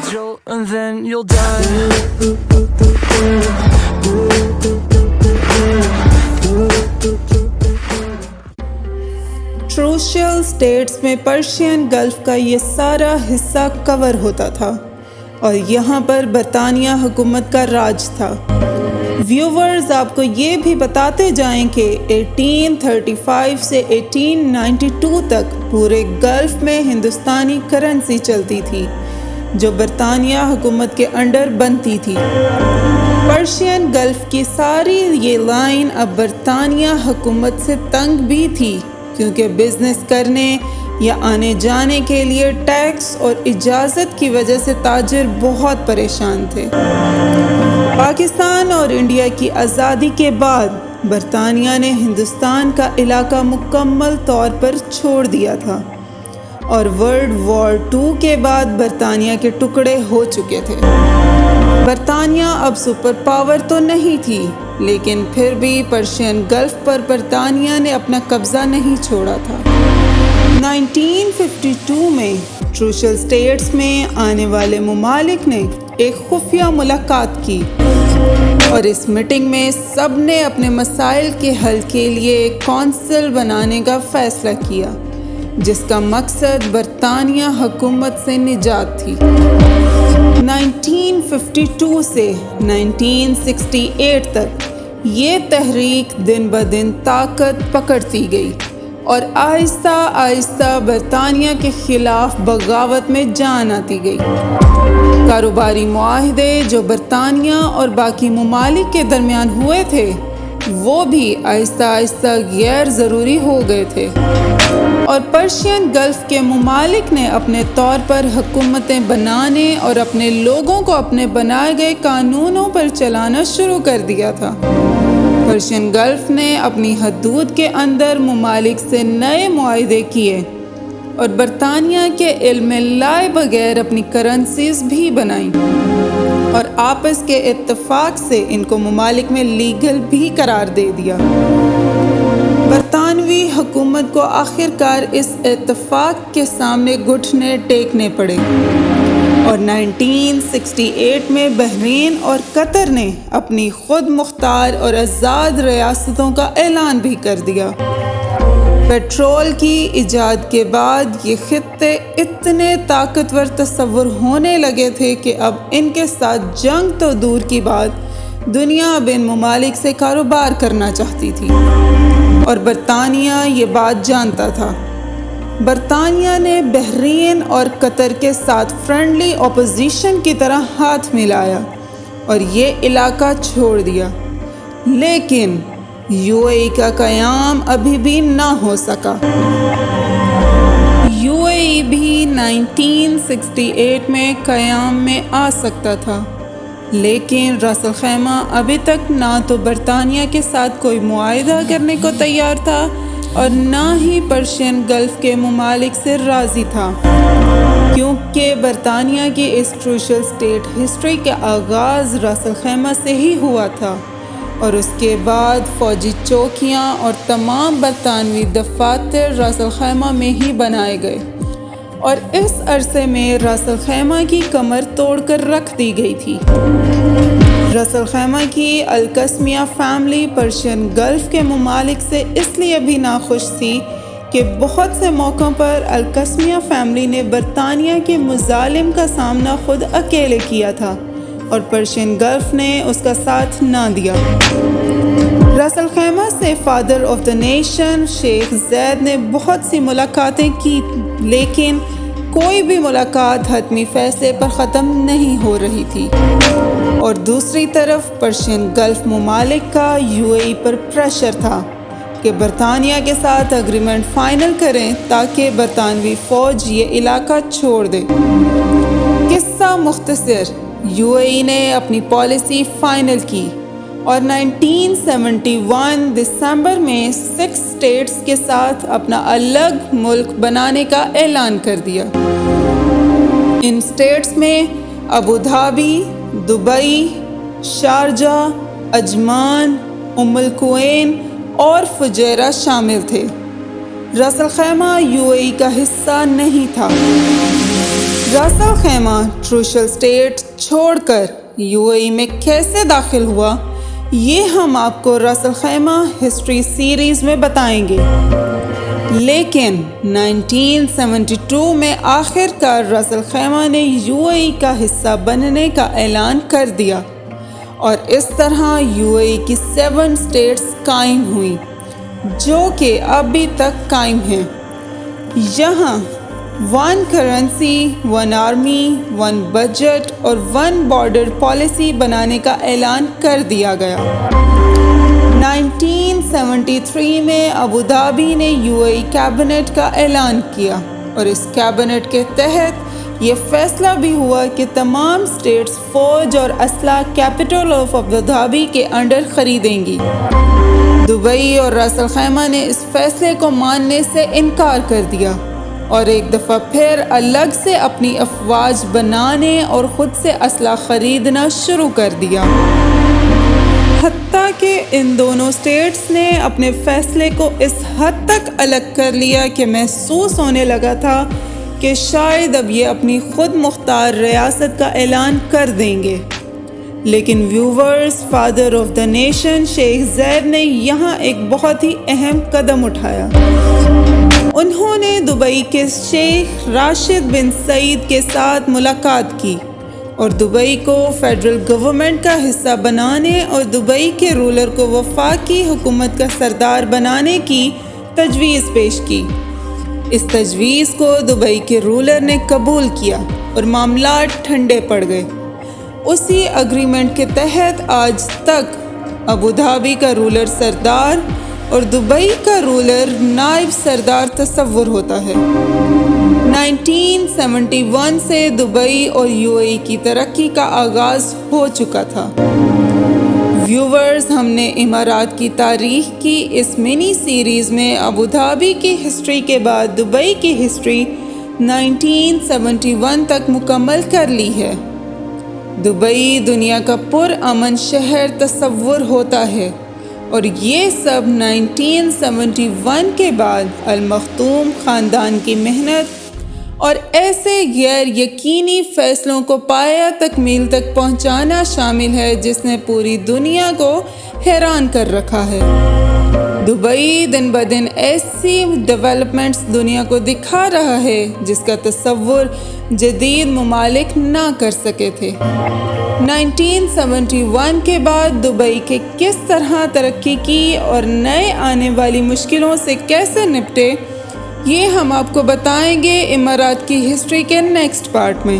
jolt and then you'll die. Trucial states में Persian Gulf का ये सारा हिस्सा कवर होता था और यहाँ पर बरतानिया हुकूमत का राज था। व्यूवर्स, आपको ये भी बताते जाएं कि 1835 से 1892 तक पूरे गल्फ में हिंदुस्तानी करेंसी चलती थी जो बरतानिया हुकूमत के अंडर बनती थी। पर्शियन गल्फ की सारी ये लाइन अब बरतानिया हुकूमत से तंग भी थी क्योंकि बिजनेस करने या आने जाने के लिए टैक्स और इजाज़त की वजह से ताजिर बहुत परेशान थे। पाकिस्तान और इंडिया की आज़ादी के बाद बरतानिया ने हिंदुस्तान का इलाका मुकम्मल तौर पर छोड़ दिया था और वर्ल्ड वॉर 2 के बाद बरतानिया के टुकड़े हो चुके थे। बरतानिया अब सुपर पावर तो नहीं थी, लेकिन फिर भी पर्शियन गल्फ पर बरतानिया ने अपना कब्ज़ा नहीं छोड़ा था। 1952 में ट्रूशल स्टेट्स में आने वाले ममालिक ने एक खुफिया मुलाकात की और इस मीटिंग में सब ने अपने मसाइल के हल के लिए एक कौंसिल बनाने का फ़ैसला किया जिसका मकसद बरतानिया हुकूमत से निजात थी। 1952 से 1968 तक ये तहरीक दिन ब दिन ताकत पकड़ती गई और आहिस्ता आहिस्ता बरतानिया के ख़िलाफ़ बगावत में जान आती गई। कारोबारी मुआहदे जो बरतानिया और बाकी ममालिक के दरमियान हुए थे वो भी आहिस्ता आहिस्ता गैर ज़रूरी हो गए थे और पर्शियन गल्फ के ममालिक ने अपने तौर पर हुकूमतें बनाने और अपने लोगों को अपने बनाए गए कानूनों पर चलाना शुरू कर दिया था। पर्शियन गल्फ ने अपनी हदूद के अंदर ममालिक से नए मुआहदे किए और बरतानिया के इल्म लाए बगैर अपनी करेंसीज भी बनाई और आपस के इत्तफाक से इनको ममालिक में लीगल भी करार दे दिया। बरतानवी हुकूमत को आखिरकार इस इत्तफाक के सामने घुटने टेकने पड़े और 1968 में बहरीन और कतर ने अपनी खुद मुख्तार और आज़ाद रियासतों का ऐलान भी कर दिया। पेट्रोल की इजाद के बाद ये खित्ते इतने ताकतवर तस्वुर होने लगे थे कि अब इनके साथ जंग तो दूर की बात, दुनिया अब इन ममालिक से कारोबार करना चाहती थी और बरतानिया ये बात जानता था। बरतानिया ने बहरीन और कतर के साथ फ्रेंडली अपोजिशन की तरह हाथ मिलाया और ये इलाका छोड़ दिया, लेकिन यूएई का क़याम अभी भी ना हो सका। यूएई भी 1968 में क़याम में आ सकता था, लेकिन रास अल खैमा अभी तक ना तो बरतानिया के साथ कोई मुआहिदा करने को तैयार था और ना ही पर्शियन गल्फ के ममालिक से राज़ी था, क्योंकि बरतानिया की इस ट्रूशल स्टेट हिस्ट्री का आगाज़ रास अल खैमा से ही हुआ था और उसके बाद फ़ौजी चौकियाँ और तमाम बरतानवी दफ़ातर रास अल खैमा में ही बनाए गए और इस अरसे में रास अल खैमा की कमर तोड़कर रख दी गई थी। रास अल खैमा की अल-कस्मिया फैमिली पर्शियन गल्फ के ममालिक से इसलिए भी नाखुश थी कि बहुत से मौक़ों पर अल-कस्मिया फैमिली ने बरतानिया के मुज़ालिम का सामना खुद अकेले किया था और पर्शियन गल्फ ने उसका साथ ना दिया। रास अल खैमा से father of the nation Sheikh Zayed ने बहुत सी मुलाकातें की, लेकिन कोई भी मुलाकात हतमी फैसले पर ख़त्म नहीं हो रही थी और दूसरी तरफ पर्शियन गल्फ ममालिक का यूएई पर प्रेशर था कि बरतानिया के साथ एग्रीमेंट फ़ाइनल करें ताकि बरतानवी फ़ौज ये इलाका छोड़ दे। किस्सा मुख्तसर, यूएई ने अपनी पॉलिसी फ़ाइनल की और 1971 दिसंबर में 6 स्टेट्स के साथ अपना अलग मुल्क बनाने का ऐलान कर दिया। इन स्टेट्स में Abu Dhabi, Dubai, Sharjah, Ajman, Umm al Quwain और फुजैरा शामिल थे। रास अल खैमा यूएई का हिस्सा नहीं था। रास अल खैमा ट्रूशल स्टेट छोड़कर यूएई में कैसे दाखिल हुआ, ये हम आपको रास अल खैमा हिस्ट्री सीरीज़ में बताएंगे। लेकिन 1972 में आखिरकार रास अल खैमा ने यूएई का हिस्सा बनने का ऐलान कर दिया और इस तरह यूएई की 7 स्टेट्स कायम हुई, जो कि अभी तक कायम हैं। यहाँ 1 करेंसी, 1 आर्मी, 1 बजट और 1 बॉर्डर पॉलिसी बनाने का ऐलान कर दिया गया। 1973 में अबू धाबी ने यूएई कैबिनेट का ऐलान किया और इस कैबिनेट के तहत ये फैसला भी हुआ कि तमाम स्टेट्स फ़ौज और असला कैपिटल ऑफ अबू धाबी के अंडर खरीदेंगी। दुबई और रास अल खैमा ने इस फैसले को मानने से इनकार कर दिया और एक दफ़ा फिर अलग से अपनी अफवाज बनाने और ख़ुद से असला ख़रीदना शुरू कर दिया। हत्ता कि इन दोनों स्टेट्स ने अपने फ़ैसले को इस हद तक अलग कर लिया कि महसूस होने लगा था कि शायद अब ये अपनी खुद मुख्तार रियासत का ऐलान कर देंगे। लेकिन viewers, father of the nation Sheikh Zayed ने यहाँ एक बहुत ही अहम कदम उठाया। उन्होंने दुबई के शेख राशिद बिन सईद के साथ मुलाकात की और दुबई को फेडरल गवर्नमेंट का हिस्सा बनाने और दुबई के रूलर को वफाकी हुकूमत का सरदार बनाने की तजवीज़ पेश की। इस तजवीज़ को दुबई के रूलर ने कबूल किया और मामलात ठंडे पड़ गए। उसी एग्रीमेंट के तहत आज तक अबू धाबी का रूलर सरदार और दुबई का रूलर नायब सरदार तस्वुर होता है। 1971 से दुबई और यूएई की तरक्की का आगाज़ हो चुका था। व्यूवर्स, हमने इमारात की तारीख़ की इस मिनी सीरीज़ में अबू धाबी की हिस्ट्री के बाद दुबई की हिस्ट्री 1971 तक मुकम्मल कर ली है। दुबई दुनिया का पुरअमन शहर तस्वुर होता है और ये सब 1971 के बाद अल मख्तूम ख़ानदान की मेहनत और ऐसे गैर यकीनी फ़ैसलों को पाया तकमील तक पहुंचाना शामिल है जिसने पूरी दुनिया को हैरान कर रखा है। दुबई दिन ब दिन ऐसी डेवलपमेंट्स दुनिया को दिखा रहा है जिसका तस्वुर जदीद ममालिक ना कर सके थे। 1971 के बाद दुबई के किस तरह तरक्की की और नए आने वाली मुश्किलों से कैसे निपटे, ये हम आपको बताएंगे इमारात की हिस्ट्री के नेक्स्ट पार्ट में।